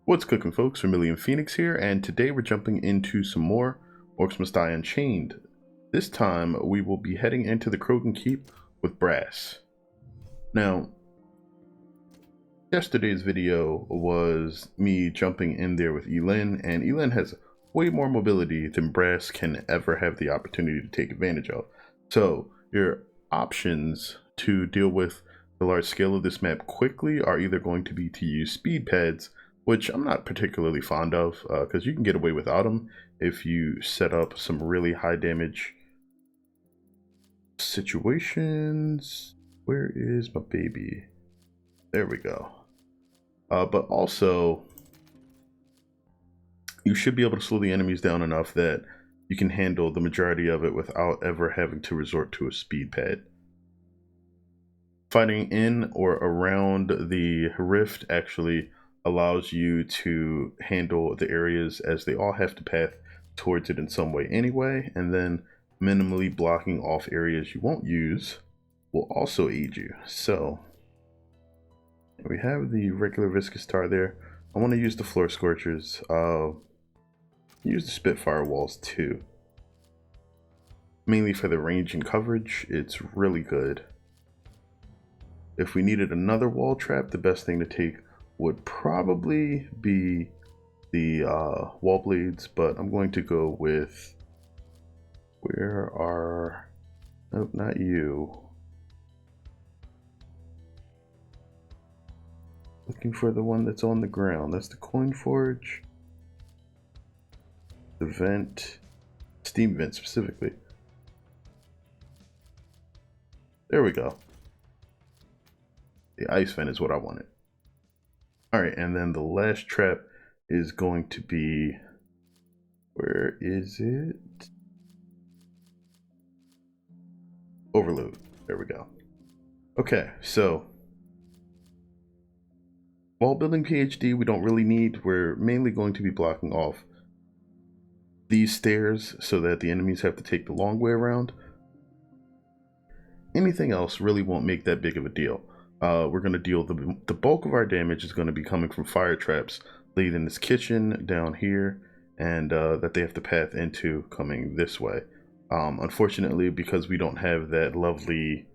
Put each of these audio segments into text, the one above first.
What's cooking, folks? Vermillion Phoenix here, and today we're jumping into some more Orcs Must Die Unchained. This time we will be heading into the Crogon Keep with Brass. Now, yesterday's video was me jumping in there with Elin, and Elin has way more mobility than Brass can ever have the opportunity to take advantage of. So your options to deal with the large scale of this map quickly are either going to be to use speed pads, which I'm not particularly fond of, because you can get away without them if you set up some really high damage situations. Where is my baby? There we go. But also, you should be able to slow the enemies down enough that you can handle the majority of it without ever having to resort to a speed pad. Fighting in or around the rift actually allows you to handle the areas as they all have to path towards it in some way anyway, and then minimally blocking off areas you won't use will also aid you. So we have the regular viscous tar there. I want to use the floor scorchers. Use the Spitfire walls too, mainly for the range and coverage. It's really good. If we needed another wall trap, the best thing to take would probably be the wall blades, but I'm going to go with, where are, nope, not you. Looking for the one that's on the ground. That's the coin forge, the vent, steam vent specifically. There we go. The ice vent is what I wanted. Alright, and then the last trap is going to be, where is it? Overload. There we go. Okay, so wall building PhD we don't really need. We're mainly going to be blocking off these stairs so that the enemies have to take the long way around. Anything else really won't make that big of a deal. We're going to deal, the bulk of our damage is going to be coming from fire traps leading this kitchen down here, and that they have to path into coming this way. Unfortunately, because we don't have that lovely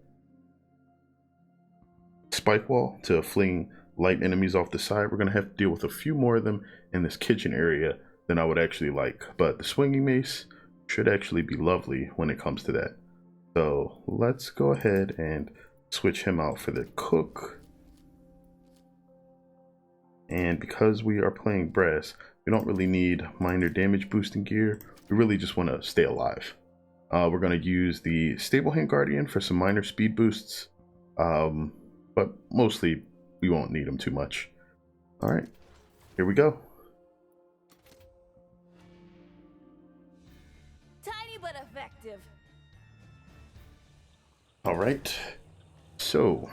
spike wall to fling light enemies off the side, we're going to have to deal with a few more of them in this kitchen area than I would actually like. But the swinging mace should actually be lovely when it comes to that. So let's go ahead and switch him out for the cook. And because we are playing Brass, we don't really need minor damage boosting gear. We really just want to stay alive. We're going to use the Stable Hand Guardian for some minor speed boosts, but mostly we won't need them too much. Alright, here we go. Tiny but effective. Alright. So,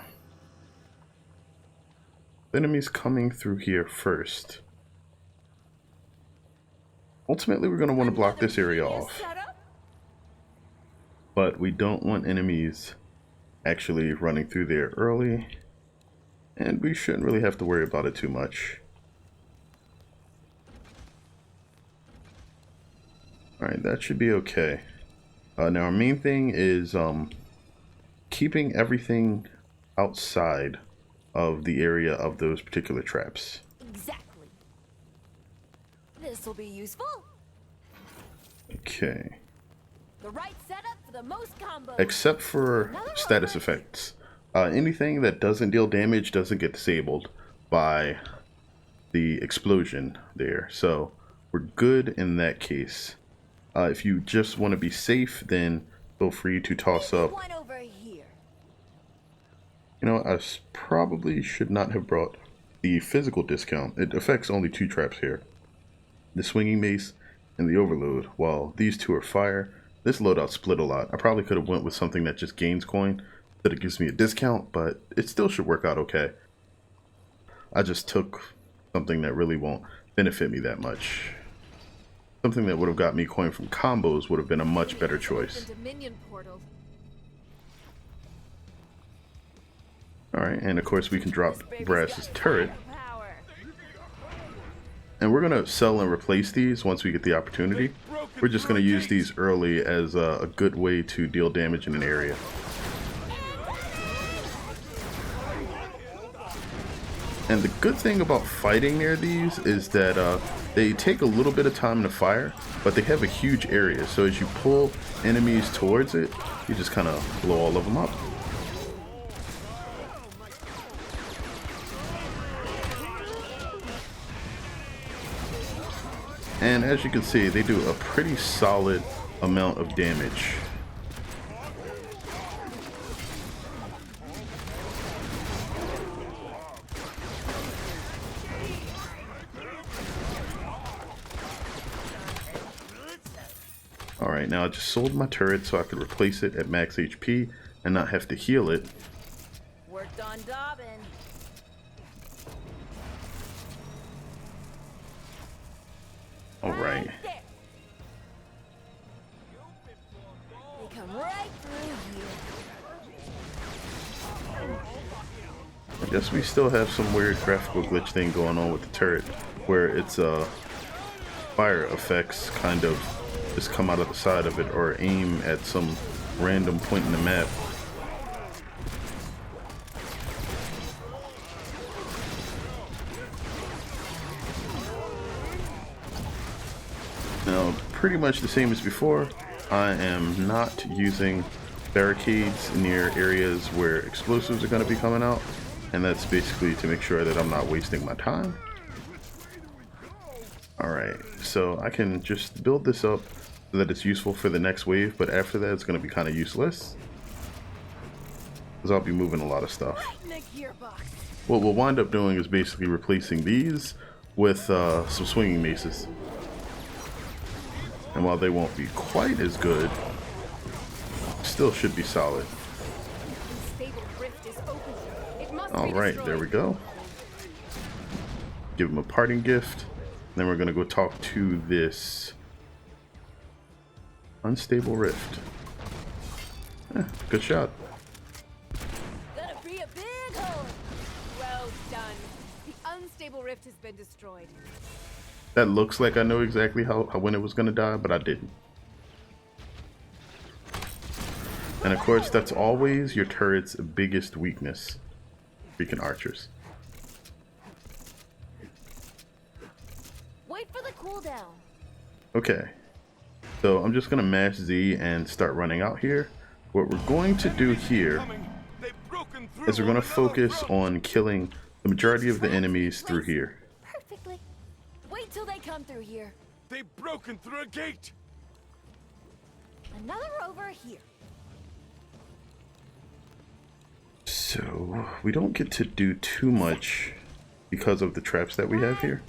enemies coming through here first. Ultimately, we're going to want to block this area off, but we don't want enemies actually running through there early, and we shouldn't really have to worry about it too much. Alright, that should be okay. Now our main thing is keeping everything outside of the area of those particular traps. Exactly. This will be useful. Okay. The right setup for the most combos. Except for status effects. Anything that doesn't deal damage doesn't get disabled by the explosion there. So we're good in that case. If you just want to be safe, then feel free to toss up. One over here. You know, I probably should not have brought the physical discount. It affects only 2 traps here. The swinging mace and the overload. While these 2 are fire, this loadout split a lot. I probably could have went with something that just gains coin, that it gives me a discount, but it still should work out okay. I just took something that really won't benefit me that much. Something that would have got me coin from combos would have been a much better choice. Alright, and of course we can drop Brass's turret. And we're gonna sell and replace these once we get the opportunity. We're just gonna use these early as a good way to deal damage in an area. And the good thing about fighting near these is that they take a little bit of time to fire, but they have a huge area. So as you pull enemies towards it, you just kind of blow all of them up. And as you can see, they do a pretty solid amount of damage. Alright, now I just sold my turret so I could replace it at max HP and not have to heal it. Worked on Dobbin. Alright. They come right through here. I guess we still have some weird graphical glitch thing going on with the turret where its fire effects kind of just come out of the side of it or aim at some random point in the map. Now, pretty much the same as before, I am not using barricades near areas where explosives are going to be coming out, and that's basically to make sure that I'm not wasting my time. Alright, so I can just build this up so that it's useful for the next wave, but after that it's going to be kind of useless, because I'll be moving a lot of stuff. What we'll wind up doing is basically replacing these with some swinging maces. And while they won't be quite as good, still should be solid. Alright, there we go. Give him a parting gift. Then we're going to go talk to this unstable rift. Good shot. Gonna be a big hole. Well done. The unstable rift has been destroyed. That looks like I know exactly how when it was going to die, but I didn't. And of course, that's always your turret's biggest weakness. Freaking archers. Wait for the cooldown. Okay. So I'm just going to mash Z and start running out here. What we're going to do here is we're going to focus on killing the majority of the enemies through here. Perfectly. Wait till they come through here. They've broken through a gate. Another over here. So we don't get to do too much because of the traps that we have here.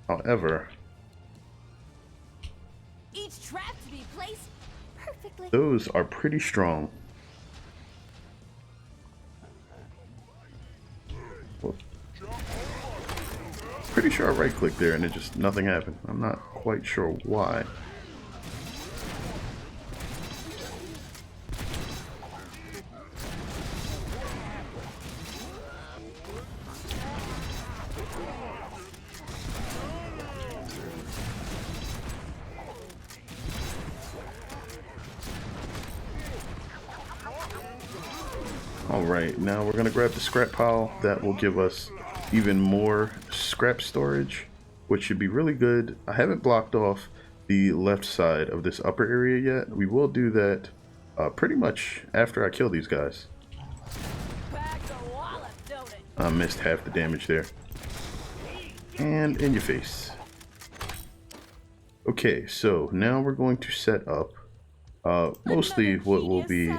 However, each trap to be placed perfectly. those are pretty strong. Well, pretty sure I right clicked there and it just nothing happened. I'm not quite sure why. Alright, now we're going to grab the scrap pile. That will give us even more scrap storage, which should be really good. I haven't blocked off the left side of this upper area yet. We will do that pretty much after I kill these guys. I missed half the damage there. And in your face. Okay, so now we're going to set up mostly what will be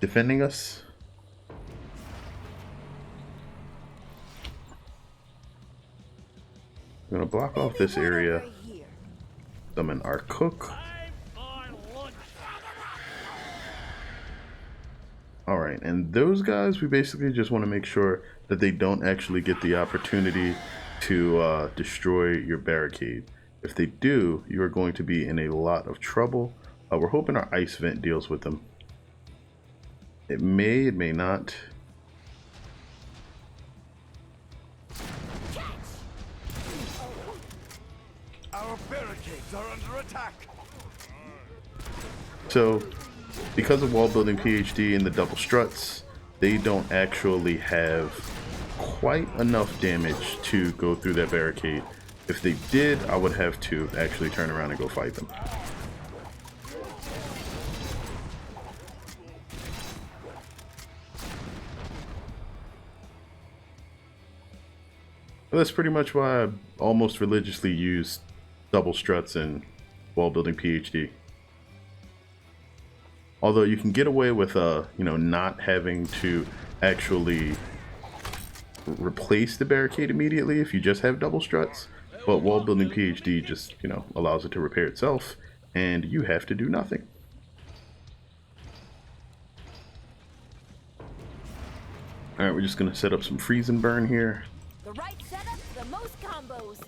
defending us. I'm gonna block off this area. Summon our cook. Alright, and those guys, we basically just want to make sure that they don't actually get the opportunity to destroy your barricade. If they do, you are going to be in a lot of trouble. We're hoping our ice vent deals with them. It may not. Our barricades are under attack. So, because of wall building PhD and the double struts, they don't actually have quite enough damage to go through that barricade. If they did, I would have to actually turn around and go fight them. Well, that's pretty much why I almost religiously use double struts and wall building PhD. Although you can get away with not having to actually replace the barricade immediately if you just have double struts, but wall building PhD just allows it to repair itself, and you have to do nothing. All right, we're just gonna set up some freeze and burn here. The right setup, the most combos.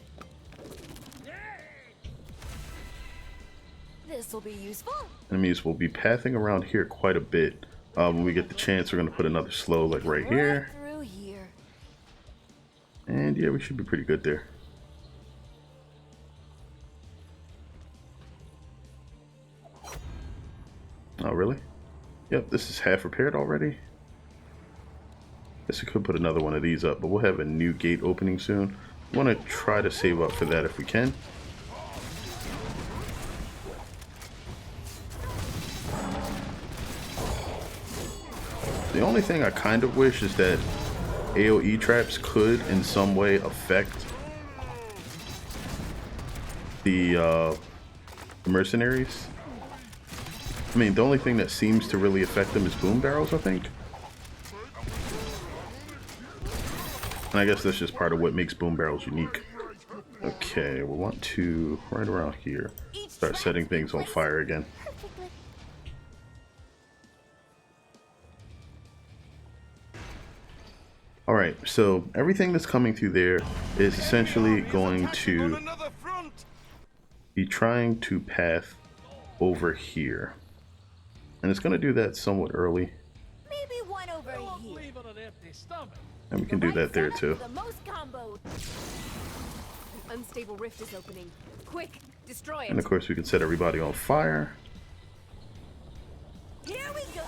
This will be useful. Enemies will be pathing around here quite a bit. When we get the chance, we're gonna put another slow like right here. Through here. And yeah, we should be pretty good there. Oh, really? Yep, this is half repaired already. Guess we could put another one of these up, but we'll have a new gate opening soon. We want to try to save up for that if we can. The only thing I kind of wish is that AoE traps could in some way affect the mercenaries. I mean, the only thing that seems to really affect them is boom barrels, I think. And I guess that's just part of what makes boom barrels unique. Okay, we want to, right around here, start setting things on fire again. Alright, so everything that's coming through there is essentially going to be trying to path over here. And it's going to do that somewhat early. Maybe one over here. And we can do that there too. The most combos. An unstable rift is opening. Quick, destroy it. And of course we can set everybody on fire. Here we go.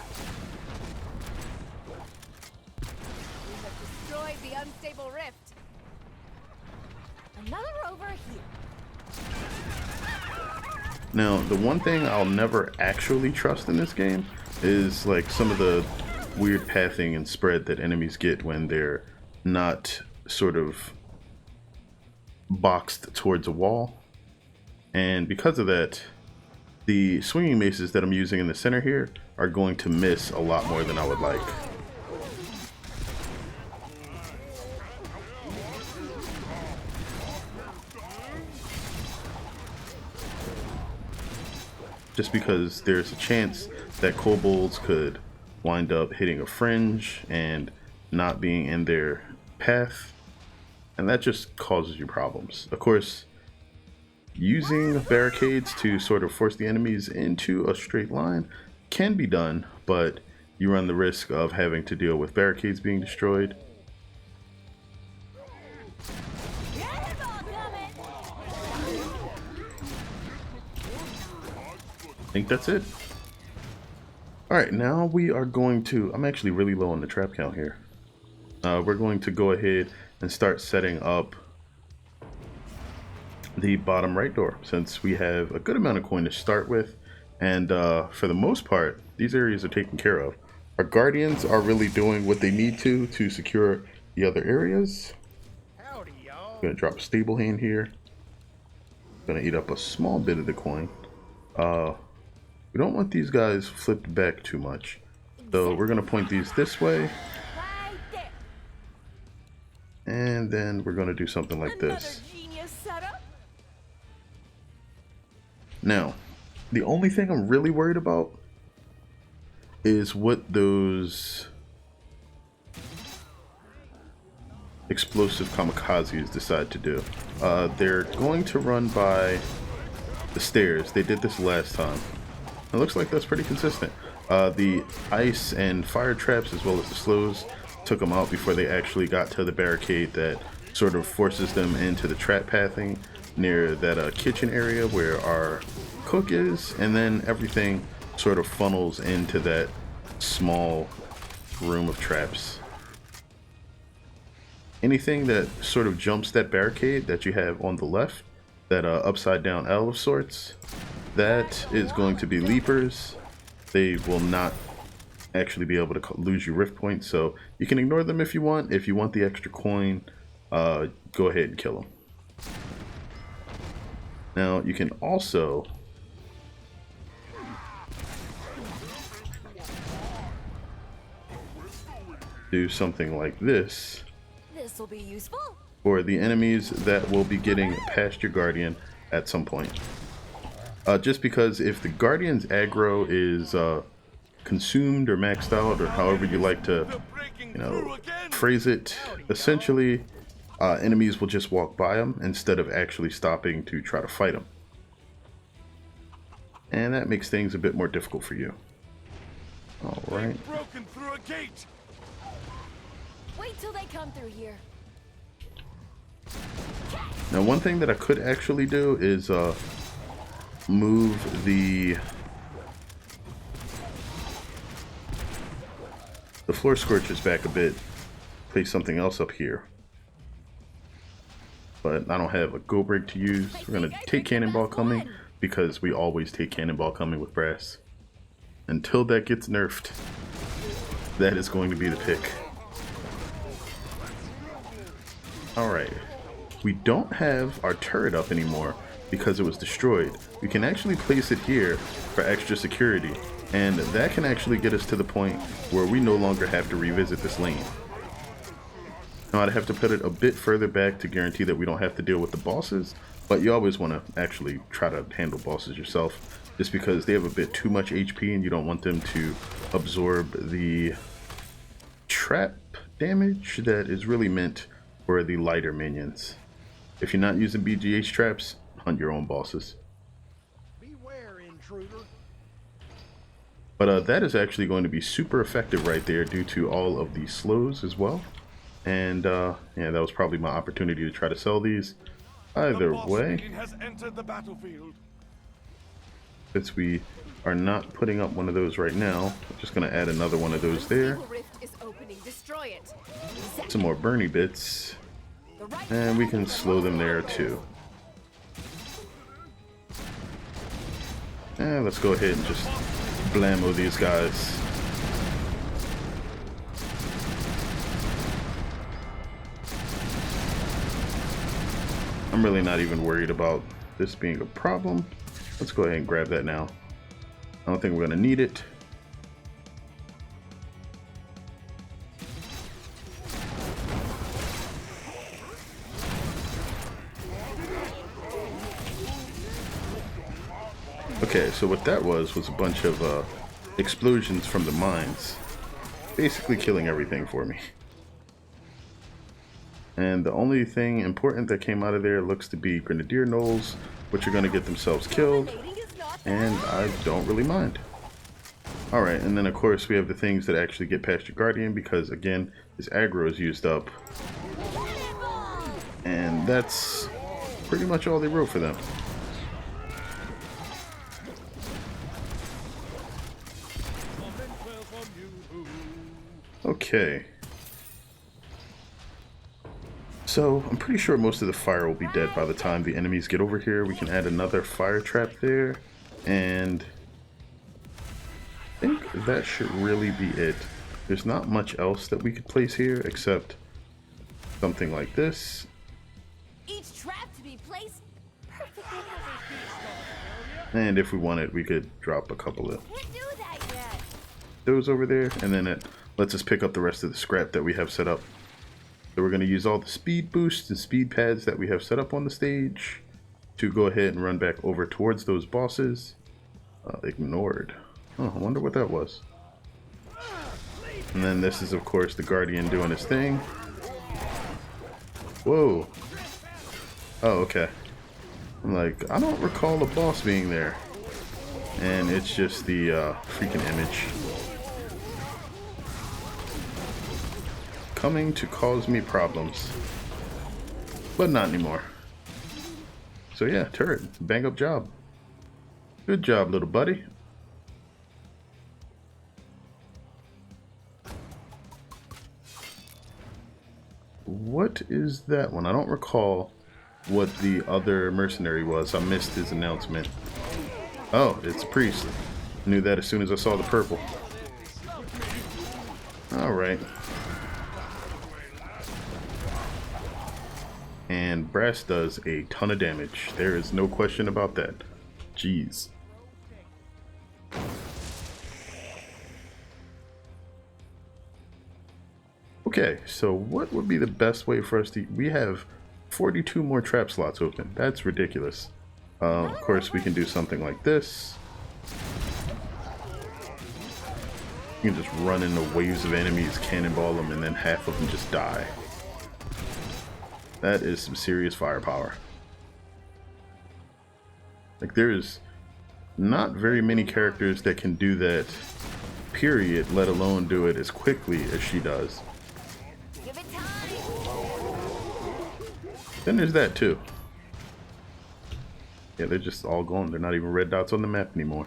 We have destroyed the unstable rift. Another over here. Now, the one thing I'll never actually trust in this game is like some of the weird pathing and spread that enemies get when they're not sort of boxed towards a wall. And because of that, the swinging maces that I'm using in the center here are going to miss a lot more than I would like. Just because there's a chance that kobolds could wind up hitting a fringe and not being in their path, and that just causes you problems. Of course, using barricades to sort of force the enemies into a straight line can be done, but you run the risk of having to deal with barricades being destroyed. I think that's it. Alright, now we are going to, I'm actually really low on the trap count here. We're going to go ahead and start setting up the bottom right door, since we have a good amount of coin to start with, and for the most part, these areas are taken care of. Our guardians are really doing what they need to secure the other areas. I'm gonna drop a stable hand here. Gonna eat up a small bit of the coin. We don't want these guys flipped back too much, so we're gonna point these this way, and then we're gonna do something like this. Now, the only thing I'm really worried about is what those explosive kamikazes decide to do. They're going to run by the stairs. They did this last time. It looks like that's pretty consistent. The ice and fire traps, as well as the slows, took them out before they actually got to the barricade that sort of forces them into the trap pathing near that kitchen area where our cook is, and then everything sort of funnels into that small room of traps. Anything that sort of jumps that barricade that you have on the left, that upside down L of sorts, that is going to be leapers. They will not actually be able to lose your rift points, so you can ignore them if you want. If you want the extra coin, go ahead and kill them. Now you can also do something like this. This will be useful. For the enemies that will be getting past your guardian at some point. Just because if the guardian's aggro is consumed or maxed out, or however you like to, phrase it, essentially enemies will just walk by them instead of actually stopping to try to fight them. And that makes things a bit more difficult for you. All right. Broken through a gate. Wait till they come through here. Now, one thing that I could actually do is move the floor scorchers back a bit, place something else up here. But I don't have a go break to use. We're gonna take cannonball coming because we always take cannonball coming with brass. Until that gets nerfed, that is going to be the pick. Alright. We don't have our turret up anymore because it was destroyed. We can actually place it here for extra security, and that can actually get us to the point where we no longer have to revisit this lane. Now I'd have to put it a bit further back to guarantee that we don't have to deal with the bosses, but you always want to actually try to handle bosses yourself, just because they have a bit too much HP and you don't want them to absorb the trap damage that is really meant for the lighter minions. If you're not using BGH traps, hunt your own bosses. Beware, intruder. But that is actually going to be super effective right there due to all of the slows as well. And yeah, that was probably my opportunity to try to sell these. Either way, has entered the battlefield. since we are not putting up one of those right now, I'm just going to add another one of those there. Rift is opening. Destroy it. Some more Bernie bits. And we can slow them there too. And let's go ahead and just blammo these guys. I'm really not even worried about this being a problem. Let's go ahead and grab that now. I don't think we're gonna need it. Okay, so what that was a bunch of explosions from the mines, basically killing everything for me. And the only thing important that came out of there looks to be Grenadier Knolls, which are going to get themselves killed, and I don't really mind. Alright, and then of course we have the things that actually get past your Guardian, because again, his aggro is used up. And that's pretty much all they wrote for them. Okay. So, I'm pretty sure most of the fire will be dead by the time the enemies get over here. We can add another fire trap there, and I think that should really be it. There's not much else that we could place here except something like this. Each trap to be placed perfectly. And if we wanted, we could drop a couple of Can't do that yet. those over there, and then it lets us pick up the rest of the scrap that we have set up. So we're going to use all the speed boosts and speed pads that we have set up on the stage to go ahead and run back over towards those bosses. Ignored. Oh, I wonder what that was. And then this is of course the Guardian doing his thing. Whoa. Oh, okay. I'm like, I don't recall a boss being there. And it's just the freaking image. Coming to cause me problems. but not anymore. So yeah, turret, bang up job. Good job, little buddy. What is that one? I don't recall what the other mercenary was. I missed his announcement. Oh, it's a priest. Knew that as soon as I saw the purple. Alright. And brass does a ton of damage. There is no question about that. Jeez. Okay, so what would be the best way for us to... We have 42 more trap slots open. That's ridiculous. Of course, we can do something like this. You can just run into waves of enemies, cannonball them, and then half of them just die. That is some serious firepower. Like, there's not very many characters that can do that, period, let alone do it as quickly as she does. Give it time. Then there's that too. Yeah, they're just all gone. They're not even red dots on the map anymore.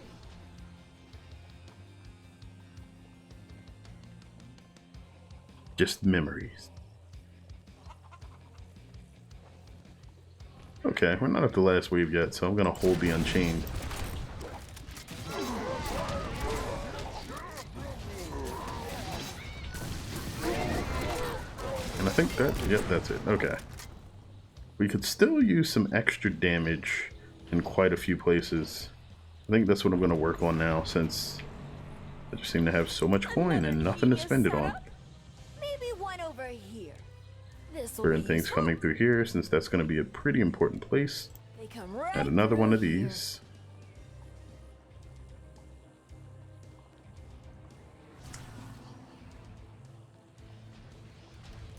Just memories. Okay, we're not at the last wave yet, so I'm gonna hold the Unchained. And I think that, yep, that's it. Okay. We could still use some extra damage in quite a few places. I think that's what I'm gonna work on now, since I just seem to have so much coin and nothing to spend it on. Maybe one over here. This will Certain be things useful. coming through here, since that's gonna be a pretty important place. They come right Add another one of through here. these.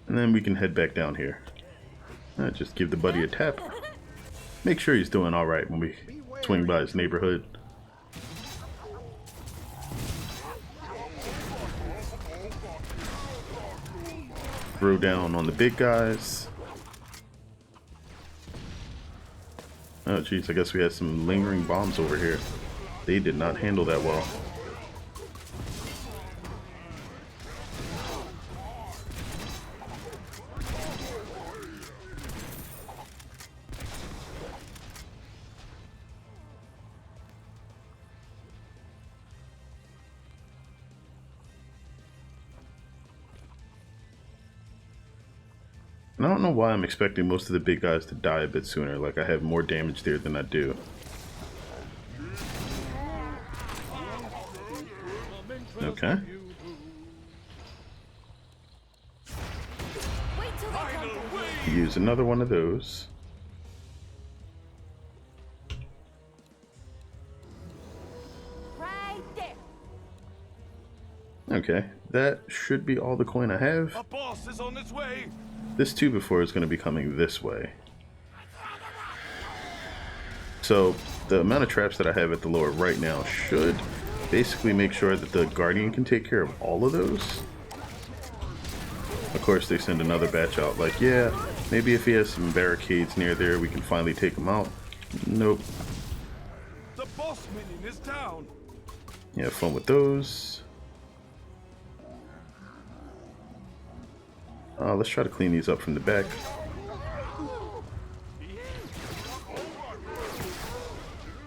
And then we can head back down here. Just give the buddy a tap. Make sure he's doing alright when we swing by his neighborhood. Throw down on the big guys. Oh jeez, I guess we had some lingering bombs over here. They did not handle that well. And I don't know why I'm expecting most of the big guys to die a bit sooner, like I have more damage there than I do. Okay. Wait till they come through. Use another one of those. Right there. Okay, that should be all the coin I have. A boss is on its way. This 2x4 is going to be coming this way. So the amount of traps that I have at the lower right now should basically make sure that the Guardian can take care of all of those. Of course, they send another batch out like, yeah, maybe if he has some barricades near there, we can finally take him out. Nope. The boss minion is down. Yeah, have fun with those. Let's try to clean these up from the back.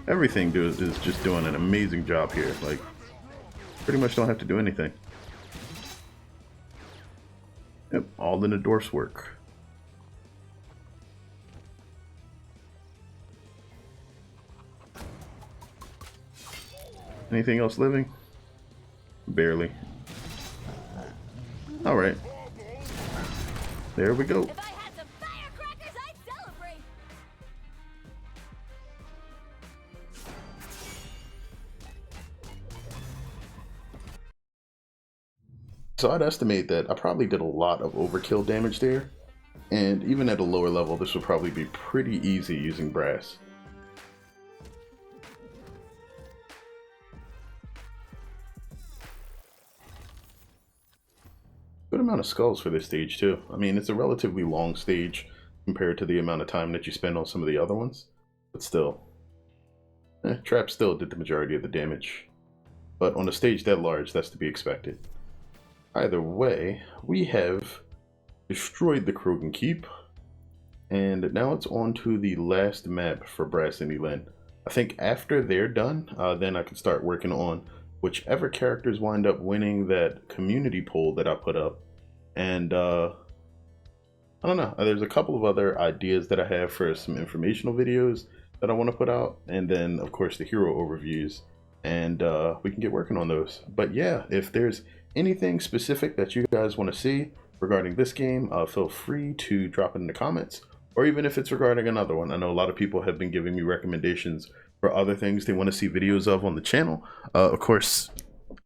Everything is just doing an amazing job here. Like, pretty much don't have to do anything. Yep, all in the dwarf's work. Anything else living? Barely. Alright. There we go. If I had some firecrackers, I'd celebrate. So I'd estimate that I probably did a lot of overkill damage there. And even at a lower level, this would probably be pretty easy using brass. Good amount of skulls for this stage too. I mean, it's a relatively long stage, compared to the amount of time that you spend on some of the other ones. But still, traps still did the majority of the damage. But on a stage that large, that's to be expected. Either way, we have destroyed the Crogon Keep, and now it's on to the last map for Brass and Elend. I think after they're done, then I can start working on whichever characters wind up winning that community poll that I put up. And I don't know, there's a couple of other ideas that I have for some informational videos that I want to put out, and then of course the hero overviews, and we can get working on those. But yeah, if there's anything specific that you guys want to see regarding this game, feel free to drop it in the comments, or even if it's regarding another one. I know a lot of people have been giving me recommendations for other things they want to see videos of on the channel. Of course,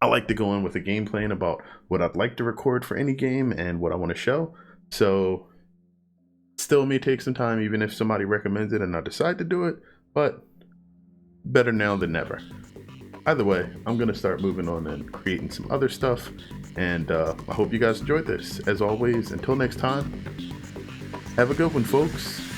I like to go in with a game plan about what I'd like to record for any game and what I want to show. So still may take some time, even if somebody recommends it and I decide to do it, but better now than never. Either way, I'm going to start moving on and creating some other stuff, and I hope you guys enjoyed this. As always, until next time, have a good one, folks.